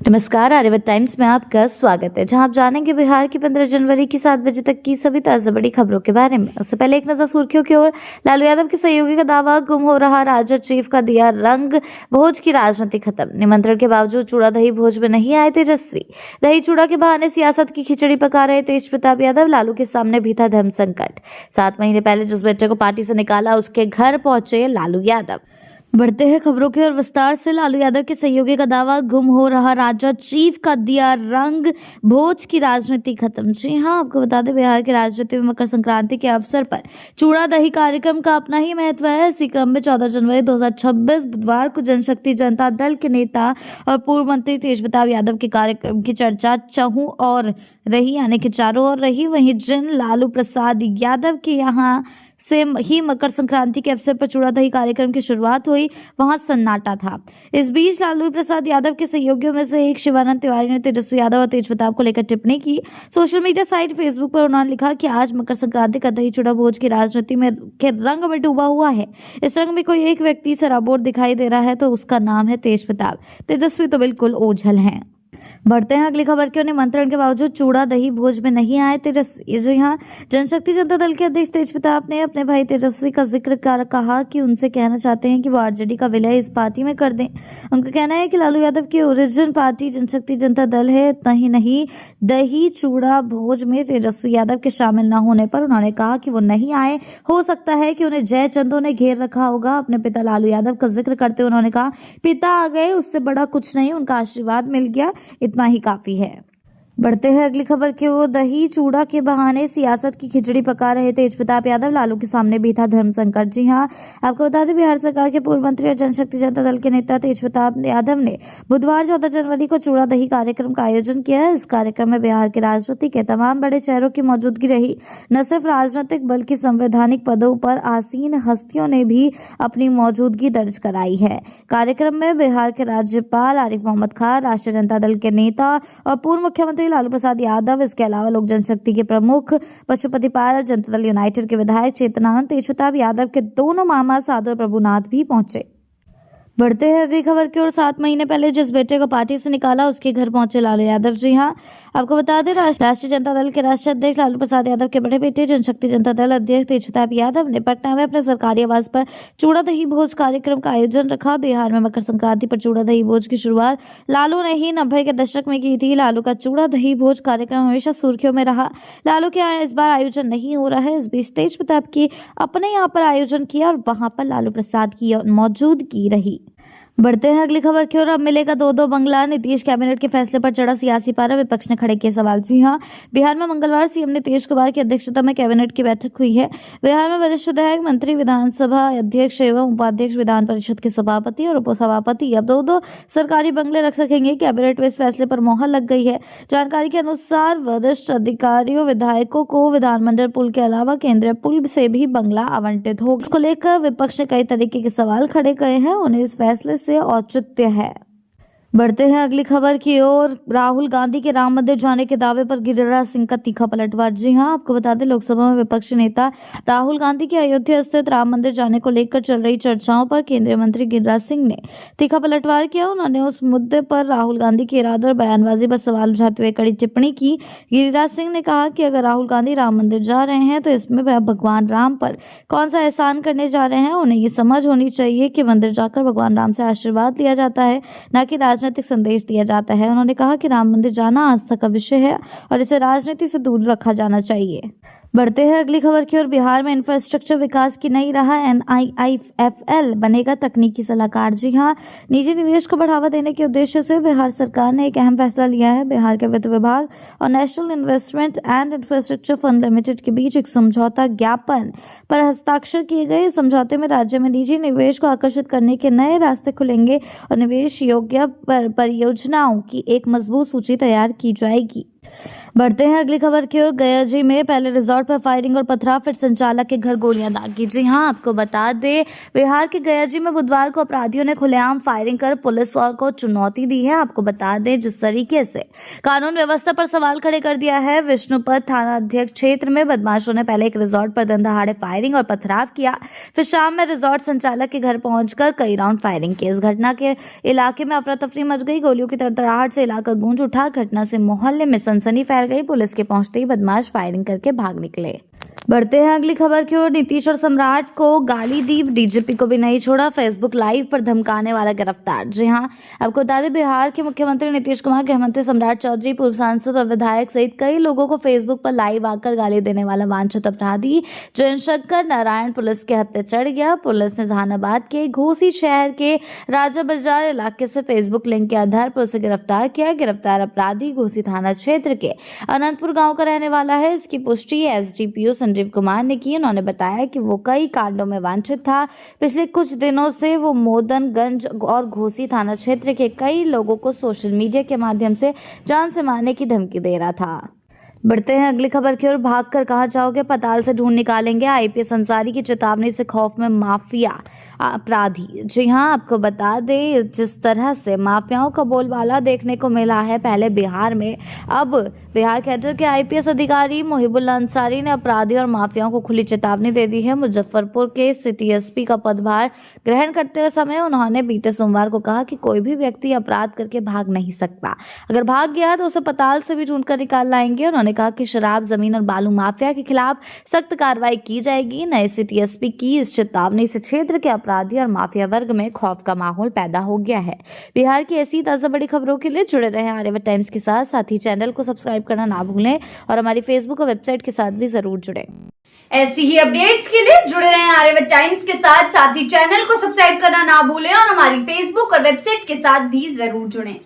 नमस्कार, आर्यवत टाइम्स में आपका स्वागत है, जहां आप जानेंगे बिहार की 15 जनवरी की 7 बजे तक की सभी ताजा बड़ी खबरों के बारे में। उससे पहले एक नजर सुर्खियों की ओर। लालू यादव के सहयोगी का दावा, गुम हो रहा राजद चीफ का दिया रंग, भोज की राजनीति खत्म। निमंत्रण के बावजूद चूड़ा दही भोज में नहीं आए तेजस्वी। दही चूड़ा के बहाने सियासत की खिचड़ी पका रहे तेज प्रताप यादव। लालू के सामने भी था धर्म संकट। 7 महीने पहले जिस बच्चे को पार्टी से निकाला, उसके घर पहुंचे लालू यादव। बढ़ते हैं खबरों की ओर विस्तार से। लालू यादव के सहयोगी का दावा, गुम हो रहा राजद चीफ का दिया रंग, भोज की राजनीति खत्म। जी हां, आपको बता दें, बिहार की राजनीति में मकर संक्रांति के अवसर पर चूड़ा दही कार्यक्रम का अपना ही महत्व है। इसी क्रम में 14 जनवरी 2026 बुधवार को जनशक्ति जनता दल के नेता और पूर्व मंत्री तेज प्रताप यादव के कार्यक्रम की चर्चा चहुं और रही, यानी कि चारों ओर रही। वहीं जिन लालू प्रसाद यादव के यहाँ से ही मकर संक्रांति के अवसर पर चूड़ा दही कार्यक्रम की शुरुआत हुई, वहां सन्नाटा था। इस बीच लालू प्रसाद यादव के सहयोगियों में से एक शिवानंद तिवारी ने तेजस्वी यादव और तेज प्रताप को लेकर टिप्पणी की। सोशल मीडिया साइट फेसबुक पर उन्होंने लिखा कि आज मकर संक्रांति का दही चूड़ा भोज की राजनीति में के रंग में डूबा हुआ है। इस रंग में कोई एक व्यक्ति सराबोर दिखाई दे रहा है तो उसका नाम है तेज प्रताप। तेजस्वी तो बिल्कुल ओझल हैं। बढ़ते हैं अगली खबर की ओर। निमंत्रण के बावजूद चूड़ा दही भोज में नहीं आए तेजस्वी। जी हाँ, जनशक्ति जनता दल के अध्यक्ष तेज प्रताप ने अपने भाई तेजस्वी का जिक्र कर कहा कि उनसे कहना चाहते हैं कि वो आरजेडी का विलय इस पार्टी में कर दें। उनका कहना है कि लालू यादव की ओरिजिन पार्टी जनशक्ति जनता दल है। इतना ही नहीं, दही चूड़ा भोज में तेजस्वी यादव के शामिल न होने पर उन्होंने कहा कि वो नहीं आए। हो सकता है कि उन्हें जय चंदों ने घेर रखा होगा। अपने पिता लालू यादव का जिक्र करते हुए उन्होंने कहा, पिता आ गए, उससे बड़ा कुछ नहीं, उनका आशीर्वाद मिल गया, इतना ही काफी है। बढ़ते हैं अगली खबर की ओर। दही चूड़ा के बहाने सियासत की खिचड़ी पका रहे तेज प्रताप यादव। लालू के सामने भी था धर्म संकट। जी हां, आपको बता दें, बिहार सरकार के पूर्व मंत्री और जनशक्ति जनता दल के नेता तेज प्रताप यादव ने बुधवार 14 जनवरी को चूड़ा दही कार्यक्रम का आयोजन किया है। इस कार्यक्रम में बिहार की राजनीति के तमाम बड़े चेहरों की मौजूदगी रही। न सिर्फ राजनीतिक बल्कि संवैधानिक पदों पर आसीन हस्तियों ने भी अपनी मौजूदगी दर्ज कराई है। कार्यक्रम में बिहार के राज्यपाल आरिफ मोहम्मद खान, राष्ट्रीय जनता दल के नेता और पूर्व मुख्यमंत्री लालू प्रसाद यादव, इसके अलावा लोक जनशक्ति के प्रमुख पशुपति पाल, जनता दल यूनाइटेड के विधायक चेतनानंद, तेज प्रताप यादव के दोनों मामा साधु और प्रभुनाथ भी पहुंचे। बढ़ते हैं अगली खबर की ओर। 7 महीने पहले जिस बेटे को पार्टी से निकाला, उसके घर पहुंचे लालू यादव। जी हां, आपको बता दें, राष्ट्रीय जनता दल के राष्ट्रीय अध्यक्ष लालू प्रसाद यादव के बड़े बेटे जनशक्ति जनता दल अध्यक्ष तेज प्रताप यादव ने पटना में अपने सरकारी आवास पर चूड़ा दही भोज कार्यक्रम का आयोजन रखा। बिहार में मकर संक्रांति पर चूड़ा दही भोज की शुरुआत लालू ने ही 90 के दशक में की थी। लालू का चूड़ा दही भोज कार्यक्रम हमेशा सुर्खियों में रहा। लालू के यहाँ इस बार आयोजन नहीं हो रहा है। इस बीच तेज प्रताप की अपने यहाँ पर आयोजन किया और वहां पर लालू प्रसाद की मौजूदगी रही। बढ़ते हैं अगली खबर की ओर। अब मिलेगा 2-2 बंगला, नीतीश कैबिनेट के फैसले पर चढ़ा सियासी पारा, विपक्ष ने खड़े किए सवाल। जी हां, बिहार में मंगलवार सीएम नीतीश कुमार की अध्यक्षता में कैबिनेट की बैठक हुई है। बिहार में वरिष्ठ विधायक, मंत्री, विधानसभा अध्यक्ष एवं उपाध्यक्ष, विधान परिषद के सभापति और उपसभापति अब 2-2 सरकारी बंगले रख सकेंगे। कैबिनेट में इस फैसले पर मोहर लग गई है। जानकारी के अनुसार वरिष्ठ अधिकारियों, विधायकों को विधानमंडल पुल के अलावा केंद्रीय पुल से भी बंगला आवंटित होगा। इसको लेकर विपक्ष ने कई तरीके के सवाल खड़े किए हैं। उन्हें इस फैसले से औचित्य है। बढ़ते हैं अगली खबर की ओर। राहुल गांधी के राम मंदिर जाने के दावे पर गिरिराज सिंह का तीखा पलटवार। जी हां, आपको बता दें, लोकसभा में विपक्षी नेता राहुल गांधी के अयोध्या स्थित राम मंदिर जाने को लेकर चल रही चर्चाओं पर केंद्रीय मंत्री गिरिराज सिंह ने तीखा पलटवार किया। उन्होंने उस मुद्दे पर राहुल गांधी के इरादे और बयानबाजी पर सवाल उठाते हुए कड़ी टिप्पणी की। गिरिराज सिंह ने कहा कि अगर राहुल गांधी राम मंदिर जा रहे हैं तो इसमें वह भगवान राम पर कौन सा एहसान करने जा रहे हैं। उन्हें ये समझ होनी चाहिए कि मंदिर जाकर भगवान राम से आशीर्वाद लिया जाता है, न कि राजनीतिक संदेश दिया जाता है। उन्होंने कहा कि राम मंदिर जाना आस्था का विषय है और इसे राजनीति से दूर रखा जाना चाहिए। बढ़ते हैं अगली खबर की ओर। बिहार में इंफ्रास्ट्रक्चर विकास की नई राह, NIIFL बनेगा तकनीकी सलाहकार। जी हां, निजी निवेश को बढ़ावा देने के उद्देश्य से बिहार सरकार ने एक अहम फैसला लिया है। बिहार के वित्त विभाग और national investment and infrastructure fund limited के बीच एक समझौता ज्ञापन पर हस्ताक्षर किए गए। समझौते में राज्य में निजी निवेश को आकर्षित करने के नए रास्ते खुलेंगे और निवेश योग्य परियोजनाओं की एक मजबूत सूची तैयार की जाएगी। बढ़ते हैं अगली खबर की ओर। गया जी में पहले रिजॉर्ट पर फायरिंग और पथराव, फिर संचालक के घर गोलियां दागी। जी हां, आपको बता दें, बिहार के गया जी में बुधवार को अपराधियों ने खुलेआम फायरिंग कर पुलिस और को चुनौती दी है। आपको बता दें, जिस तरीके से कानून व्यवस्था पर सवाल खड़े कर दिया है। विष्णुपद थाना अध्यक्ष क्षेत्र में बदमाशों ने पहले एक रिजॉर्ट पर दिन दहाड़े फायरिंग और पथराव किया, फिर शाम में रिजॉर्ट संचालक के घर पहुंचकर कई राउंड फायरिंग की। इस घटना के इलाके में अफरा तफरी मच गई। गोलियों की तड़तड़ाहट से इलाका गूंज उठा। घटना से मोहल्ले में सनसनी फैल गई। पुलिस के पहुंचते ही बदमाश फायरिंग करके भाग निकले। बढ़ते हैं अगली खबर की ओर। नीतीश और सम्राट को गाली दी, डीजीपी को भी नहीं छोड़ा, फेसबुक लाइव पर धमकाने वाला गिरफ्तार। जी हां, आपको बता दें, बिहार के मुख्यमंत्री नीतीश कुमार, गृह मंत्री सम्राट चौधरी, पूर्व सांसद और विधायक सहित कई लोगों को फेसबुक पर लाइव आकर गाली देने वाला वांछित अपराधी जयशंकर नारायण पुलिस के हत्थे चढ़ गया। पुलिस ने जहानाबाद के घोसी शहर के राजा बाजार इलाके से फेसबुक लिंक के आधार पर उसे गिरफ्तार किया। गिरफ्तार अपराधी घोसी थाना क्षेत्र के अनंतपुर गांव का रहने वाला है। इसकी पुष्टि एसडीपीओ संजीव कुमार ने की। उन्होंने बताया कि वो कई कांडों में वांछित था। पिछले कुछ दिनों से वो मोदनगंज और घोसी थाना क्षेत्र के कई लोगों को सोशल मीडिया के माध्यम से जान से मारने की धमकी दे रहा था। बढ़ते हैं अगली खबर की ओर। भागकर कहां जाओगे, पताल से ढूंढ निकालेंगे, आईपीएस अंसारी की चेतावनी से खौफ में माफिया अपराधी। जी हां, आपको बता दें, जिस तरह से माफियाओं का बोलबाला देखने को मिला है पहले बिहार में, अब बिहार कैडर के आईपीएस अधिकारी मोहिबुल्लाह अंसारी ने अपराधियों और माफियाओं को खुली चेतावनी दे दी है। मुजफ्फरपुर के सिटी एसपी का पदभार ग्रहण करते हुए समय उन्होंने बीते सोमवार को कहा कि कोई भी व्यक्ति अपराध करके भाग नहीं सकता। अगर भाग गया तो उसे पताल से भी ढूंढकर निकाल लाएंगे। उन्होंने कहा कि शराब, जमीन और बालू माफिया के खिलाफ सख्त कार्रवाई की जाएगी। नए सिटी एसपी की इस चेतावनी से क्षेत्र के अपराधी और माफिया वर्ग में खौफ का माहौल पैदा हो गया है। बिहार की ऐसी ताजा बड़ी खबरों के लिए जुड़े रहें आर्यवत टाइम्स के साथ। साथ ही चैनल को सब्सक्राइब करना ना भूलें और हमारी फेसबुक और वेबसाइट के साथ भी जरूर जुड़ें। ऐसी ही अपडेट्स के लिए जुड़े रहें आर्यवत टाइम्स के साथ। साथ ही चैनल को सब्सक्राइब करना ना भूलें और हमारी फेसबुक और वेबसाइट के साथ भी जरूर जुड़ें।